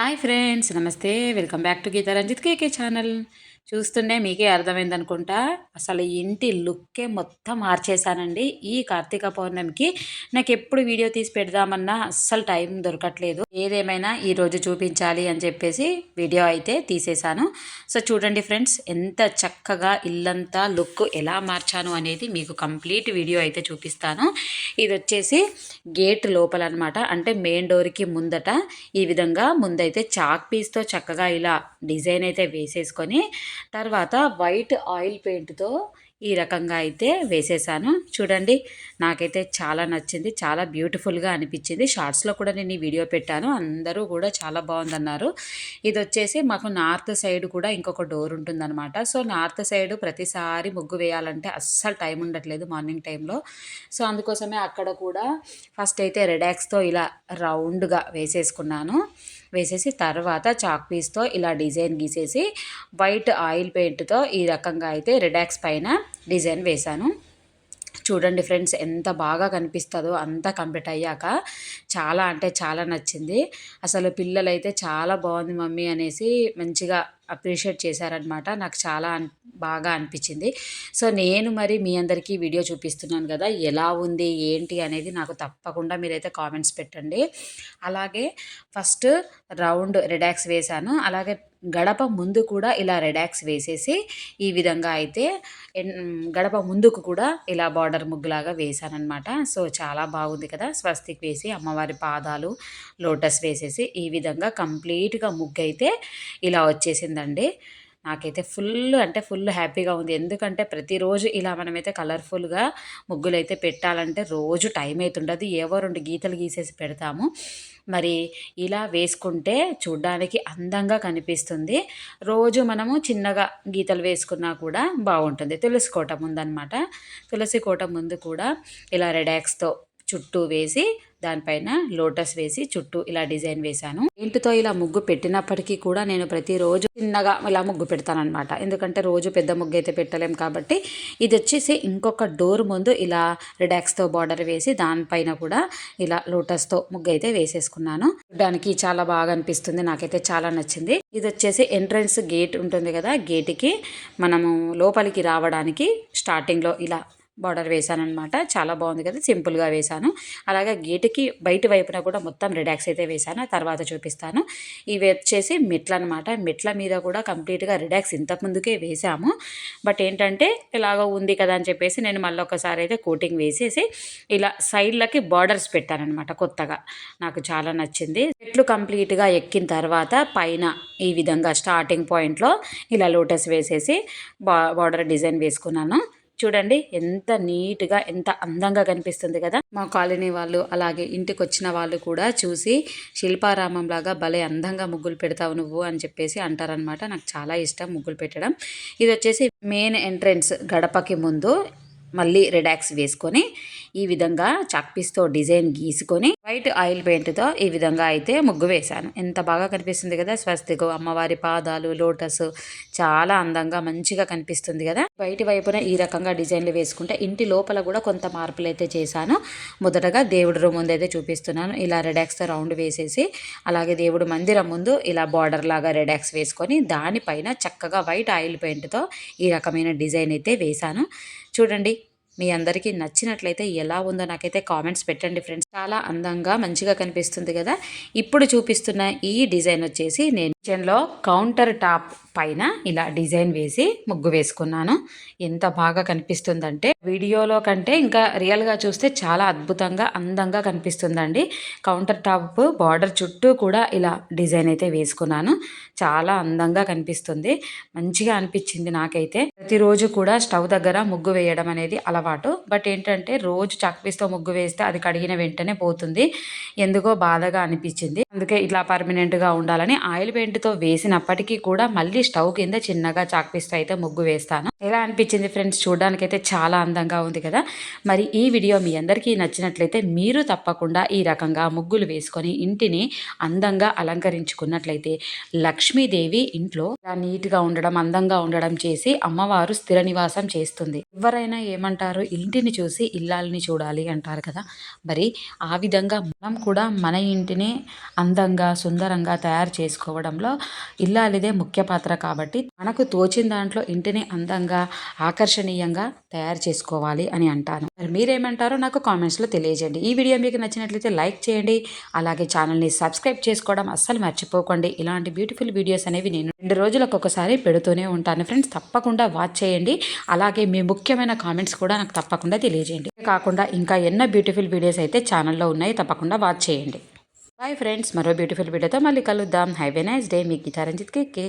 Hi friends, నమస్తే. Welcome back to Geetha Ranjith KK channel. చూస్తుంటే మీకే అర్థమైందనుకుంటా, అసలు ఇంటి లుక్కే మొత్తం మార్చేశానండి. ఈ కార్తీక పౌర్ణమికి నాకు ఎప్పుడు వీడియో తీసి పెడదామన్నా అస్సలు టైం దొరకట్లేదు. ఏదేమైనా ఈరోజు చూపించాలి అని చెప్పేసి వీడియో అయితే తీసేశాను. సో చూడండి ఫ్రెండ్స్, ఎంత చక్కగా ఇల్లంతా లుక్ ఎలా మార్చాను అనేది మీకు కంప్లీట్ వీడియో అయితే చూపిస్తాను. ఇది వచ్చేసి గేట్ లోపల అనమాట, అంటే మెయిన్ డోర్కి ముందట ఈ విధంగా ముందైతే చాక్ పీస్తో చక్కగా ఇలా డిజైన్ అయితే వేసేసుకొని తర్వాత వైట్ ఆయిల్ పెయింట్తో ఈ రకంగా అయితే వేసేసాను. చూడండి, నాకైతే చాలా నచ్చింది, చాలా బ్యూటిఫుల్గా అనిపించింది. షార్ట్స్లో కూడా నేను ఈ వీడియో పెట్టాను, అందరూ కూడా చాలా బాగుందన్నారు. ఇది వచ్చేసి మాకు నార్త్ సైడ్ కూడా ఇంకొక డోర్ ఉంటుందన్నమాట. సో నార్త్ సైడ్ ప్రతిసారి ముగ్గు వేయాలంటే అస్సలు టైం ఉండట్లేదు మార్నింగ్ టైంలో. సో అందుకోసమే అక్కడ కూడా ఫస్ట్ అయితే రెడాక్స్తో ఇలా రౌండ్గా వేసేసుకున్నాను. వేసేసి తర్వాత చాక్ పీస్తో ఇలా డిజైన్ గీసేసి వైట్ ఆయిల్ పెయింట్తో ఈ రకంగా అయితే రెడాక్స్ పైన డిజైన్ వేశాను. చూడండి ఫ్రెండ్స్, ఎంత బాగా కనిపిస్తుందో అంతా కంప్లీట్ అయ్యాక. చాలా అంటే చాలా నచ్చింది. అసలు పిల్లలైతే చాలా బాగుంది మమ్మీ అనేసి మంచిగా అప్రిషియేట్ చేశారనమాట. నాకు చాలా బాగా అనిపించింది. సో నేను మరి మీ అందరికీ వీడియో చూపిస్తున్నాను కదా, ఎలా ఉంది ఏంటి అనేది నాకు తప్పకుండా మీరైతే కామెంట్స్ పెట్టండి. అలాగే ఫస్ట్ రౌండ్ రెడాక్స్ వేశాను. అలాగే గడప ముందు కూడా ఇలా రెడాక్స్ వేసేసి ఈ విధంగా అయితే గడప ముందుకు కూడా ఇలా బార్డర్ ముగ్గులాగా వేశానమాట. సో చాలా బాగుంది కదా. స్వస్తిక్ వేసి అమ్మవారి పాదాలు లోటస్ వేసేసి ఈ విధంగా కంప్లీట్గా ముగ్గు అయితే ఇలా వచ్చేసిందండి. నాకైతే ఫుల్ హ్యాపీగా ఉంది. ఎందుకంటే ప్రతిరోజు ఇలా మనమైతే కలర్ఫుల్గా ముగ్గులు అయితే పెట్టాలంటే రోజు టైం అవుతుండదు, ఏవో 2 గీతలు గీసేసి పెడతాము. మరి ఇలా వేసుకుంటే చూడ్డానికి అందంగా కనిపిస్తుంది. రోజు మనము చిన్నగా గీతలు వేసుకున్నా కూడా బాగుంటుంది. తులసి కోట ముందనమాట. తులసి కోట ముందు కూడా ఇలా రెడాక్స్తో చుట్టూ వేసి దానిపైన లోటస్ వేసి చుట్టూ ఇలా డిజైన్ వేశాను. ఇంటితో ఇలా ముగ్గు పెట్టినప్పటికీ కూడా నేను ప్రతిరోజు చిన్నగా ఇలా ముగ్గు పెడతానమాట. ఎందుకంటే రోజు పెద్ద ముగ్గు అయితే పెట్టలేం కాబట్టి. ఇది వచ్చేసి ఇంకొక డోర్ ముందు ఇలా రిడాక్స్తో బార్డర్ వేసి దానిపైన కూడా ఇలా లోటస్తో ముగ్గు అయితే వేసేసుకున్నాను. చూడడానికి చాలా బాగా అనిపిస్తుంది, నాకైతే చాలా నచ్చింది. ఇది వచ్చేసి ఎంట్రన్స్ గేట్ ఉంటుంది కదా, గేట్కి మనము లోపలికి రావడానికి స్టార్టింగ్లో ఇలా బార్డర్ వేసానమాట. చాలా బాగుంది కదా, సింపుల్గా వేశాను. అలాగే గేటుకి బయట వైపున కూడా మొత్తం రిడాక్స్ అయితే వేశాను, తర్వాత చూపిస్తాను. ఇవి వచ్చేసి మెట్లు అనమాట. మెట్ల మీద కూడా కంప్లీట్గా రిడాక్స్ ఇంతకుముందుకే వేసాము. బట్ ఏంటంటే ఇలాగ ఉంది కదా అని చెప్పేసి నేను మళ్ళీ ఒకసారి అయితే కోటింగ్ వేసేసి ఇలా సైడ్లకి బార్డర్స్ పెట్టానమాట కొత్తగా. నాకు చాలా నచ్చింది. మెట్లు కంప్లీట్గా ఎక్కిన తర్వాత పైన ఈ విధంగా స్టార్టింగ్ పాయింట్లో ఇలా లోటస్ వేసేసి బార్డర్ డిజైన్ వేసుకున్నాను. చూడండి ఎంత నీట్గా ఎంత అందంగా కనిపిస్తుంది కదా. మా కాలనీ వాళ్ళు అలాగే ఇంటికి వచ్చిన వాళ్ళు కూడా చూసి శిల్పారామం లాగా భలే అందంగా ముగ్గులు పెడతావు నువ్వు అని చెప్పేసి అంటారనమాట. నాకు చాలా ఇష్టం ముగ్గులు పెట్టడం. ఇది వచ్చేసి మెయిన్ ఎంట్రన్స్ గడపకి ముందు మళ్ళీ రిడాక్స్ వేసుకొని ఈ విధంగా చాక్పీస్తో డిజైన్ గీసుకొని వైట్ ఆయిల్ పెయింట్తో ఈ విధంగా అయితే ముగ్గు వేశాను. ఎంత బాగా కనిపిస్తుంది కదా. స్వస్తికు అమ్మవారి పాదాలు లోటస్ చాలా అందంగా మంచిగా కనిపిస్తుంది కదా. బయటి వైపున ఈ రకంగా డిజైన్లు వేసుకుంటే ఇంటి లోపల కూడా కొంత మార్పులు అయితే చేశాను. మొదటగా దేవుడి రూమ్ ముందు అయితే చూపిస్తున్నాను. ఇలా రెడాక్స్తో రౌండ్ వేసేసి అలాగే దేవుడు మందిరం ముందు ఇలా బార్డర్ లాగా రెడాక్స్ వేసుకొని దానిపైన చక్కగా వైట్ ఆయిల్ పెయింట్తో ఈ రకమైన డిజైన్ అయితే వేశాను. చూడండి, మీ అందరికీ నచ్చినట్లయితే ఎలా ఉందో నాకైతే కామెంట్స్ పెట్టండి ఫ్రెండ్స్. చాలా అందంగా మంచిగా కనిపిస్తుంది కదా. ఇప్పుడు చూపిస్తున్న ఈ డిజైన్ వచ్చేసి నేను కిచెన్లో కౌంటర్ టాప్ పైన ఇలా డిజైన్ వేసి ముగ్గు వేసుకున్నాను. ఎంత బాగా కనిపిస్తుందంటే వీడియోలో కంటే ఇంకా రియల్గా చూస్తే చాలా అద్భుతంగా అందంగా కనిపిస్తుందండి. కౌంటర్ టాప్ బార్డర్ చుట్టూ కూడా ఇలా డిజైన్ అయితే వేసుకున్నాను. చాలా అందంగా కనిపిస్తుంది, మంచిగా అనిపించింది నాకైతే. ప్రతిరోజు కూడా స్టవ్ దగ్గర ముగ్గు వేయడం అనేది అలవాటు. బట్ ఏంటంటే రోజు చాక్పీస్తో ముగ్గు వేస్తే అది కడిగిన వెంటనే పోతుంది, ఎందుకో బాధగా అనిపించింది. అందుకే ఇట్లా పర్మనెంట్గా ఉండాలని ఆయిల్ పెయింట్ పెయింట్తో వేసినప్పటికీ కూడా మళ్ళీ స్టవ్ కింద చిన్నగా చాక్పీస్తో అయితే ముగ్గు వేస్తాను. ఎలా అనిపించింది ఫ్రెండ్స్? చూడడానికి అయితే చాలా అందంగా ఉంది కదా. మరి ఈ వీడియో మీ అందరికీ నచ్చినట్లయితే మీరు తప్పకుండా ఈ రకంగా ముగ్గులు వేసుకొని ఇంటిని అందంగా అలంకరించుకున్నట్లయితే లక్ష్మీదేవి ఇంట్లో నీట్గా ఉండడం, అందంగా ఉండడం చేసి అమ్మవారు స్థిర నివాసం చేస్తుంది. ఎవరైనా ఏమంటారు, ఇంటిని చూసి ఇల్లాలని చూడాలి అంటారు కదా. మరి ఆ విధంగా మనం కూడా మన ఇంటిని అందంగా సుందరంగా తయారు చేసుకోవడంలో ఇల్లాలిదే ముఖ్య పాత్ర. కాబట్టి మనకు తోచిన దాంట్లో ఇంటిని అందంగా ఆకర్షణీయంగా తయారు చేసుకోవాలి అని అంటాను. మరి మీరేమంటారో నాకు కామెంట్స్లో తెలియజేయండి. ఈ వీడియో మీకు నచ్చినట్లయితే లైక్ చేయండి, అలాగే ఛానల్ని సబ్స్క్రైబ్ చేసుకోవడం అస్సలు మర్చిపోకండి. ఇలాంటి బ్యూటిఫుల్ వీడియోస్ అనేవి నేను 2 రోజులకు ఒకసారి పెడుతూనే ఉంటాను ఫ్రెండ్స్. తప్పకుండా వాచ్ చేయండి. అలాగే మీ ముఖ్యమైన కామెంట్స్ కూడా నాకు తప్పకుండా తెలియజేయండి. కాకుండా ఇంకా ఎన్నో బ్యూటిఫుల్ వీడియోస్ అయితే ఛానల్లో ఉన్నాయి, తప్పకుండా వాచ్ చేయండి. బాయ్ ఫ్రెండ్స్, మరో బ్యూటిఫుల్ వీడియోతో మళ్ళీ కలుద్దాం. Have a nice day. మీ గీతా రంజిత్ కేకే.